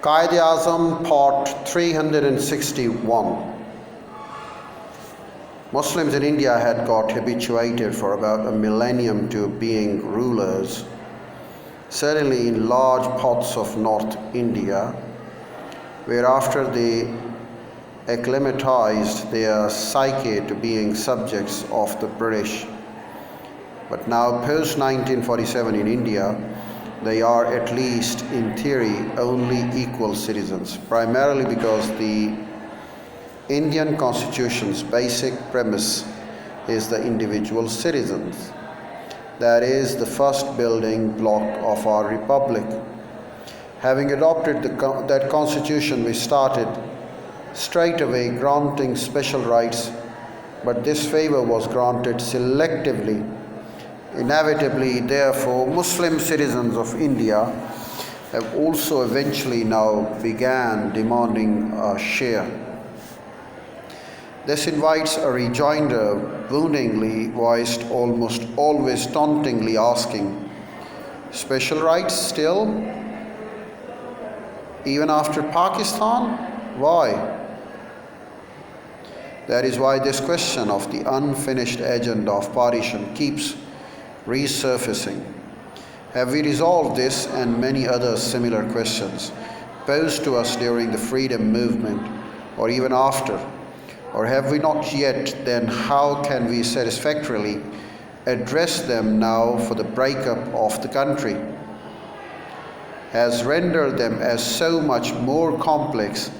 Quaid Azam, Part 361. Muslims in India had got habituated for about a millennium to being rulers, certainly in large parts of North India, whereafter they acclimatized their psyche to being subjects of the British. But now, post 1947 in India, they are, at least in theory, only equal citizens, primarily because the Indian Constitution's basic premise is the individual citizens. That is the first building block of our republic. Having adopted that Constitution, we started straight away granting special rights, but this favor was granted selectively. Inevitably, therefore, Muslim citizens of India have also eventually now began demanding a share. This invites a rejoinder, woundingly voiced, almost always tauntingly asking, special rights still? Even after Pakistan? Why? That is why this question of the unfinished agenda of partition keeps resurfacing. Have we resolved this and many other similar questions posed to us during the freedom movement or even after? Or have we not yet? Then how can we satisfactorily address them now, for the breakup of the country has rendered them as so much more complex,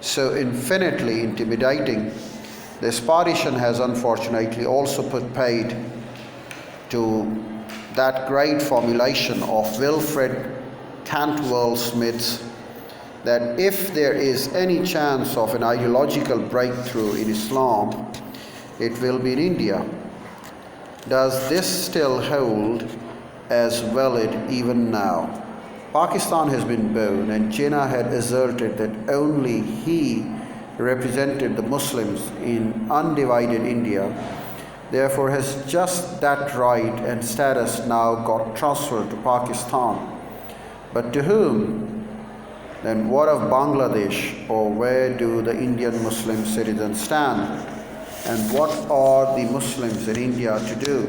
so infinitely intimidating? This partition has unfortunately also put paid to that great formulation of Wilfred Cantwell Smith's, that if there is any chance of an ideological breakthrough in Islam, it will be in India. Does this still hold as valid even now? Pakistan has been born, and Jinnah had asserted that only he represented the Muslims in undivided India, therefore has just that right and status now got transferred to Pakistan. But to whom? Then what of Bangladesh, or where do the Indian Muslim citizens stand? And what are the Muslims in India to do?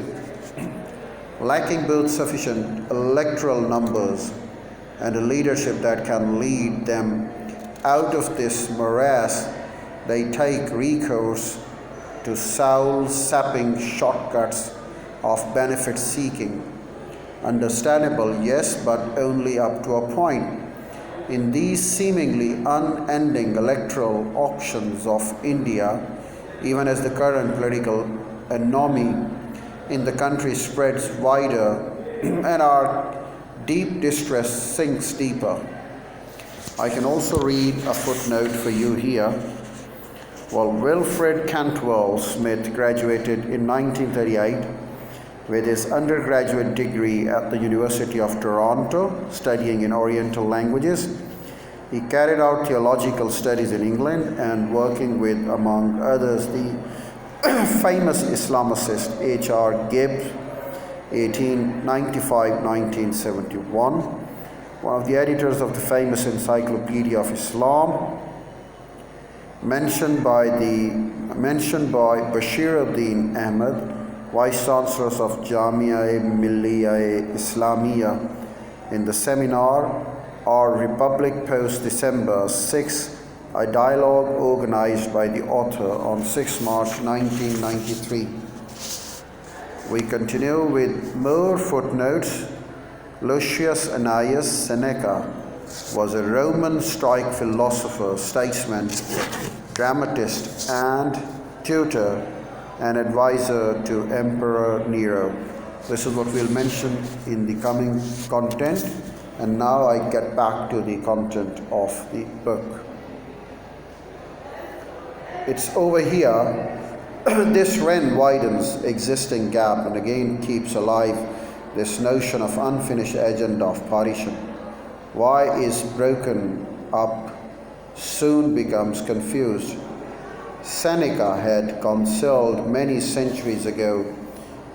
Lacking both sufficient electoral numbers and a leadership that can lead them out of this morass, they take recourse to soul-sapping shortcuts of benefit seeking. Understandable, yes, but only up to a point. In these seemingly unending electoral auctions of India, even as the current political anomaly in the country spreads wider and our deep distress sinks deeper. I can also read a footnote for you here. Well, Wilfred Cantwell Smith graduated in 1938 with his undergraduate degree at the University of Toronto, studying in Oriental languages. He carried out theological studies in England and working with, among others, the famous Islamicist H.R. Gibbs, 1895-1971, one of the editors of the famous Encyclopedia of Islam, mentioned by Bashiruddin Ahmed, Vice Chancellors of Jamia Milliya Islamia, in the seminar Our Republic Post December 6, a dialogue organized by the author on 6 March 1993. We continue with more footnotes. Lucius Annaeus Seneca was a Roman Stoic philosopher, statesman, dramatist, and tutor and advisor to Emperor Nero. This is what we'll mention in the coming content, and now I get back to the content of the book. It's over here. This Wren widens existing gap and again keeps alive this notion of unfinished agenda of partition. Why is broken up soon becomes confused. Seneca had counseled many centuries ago,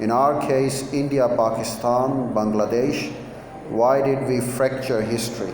in our case, India, Pakistan, Bangladesh, why did we fracture history?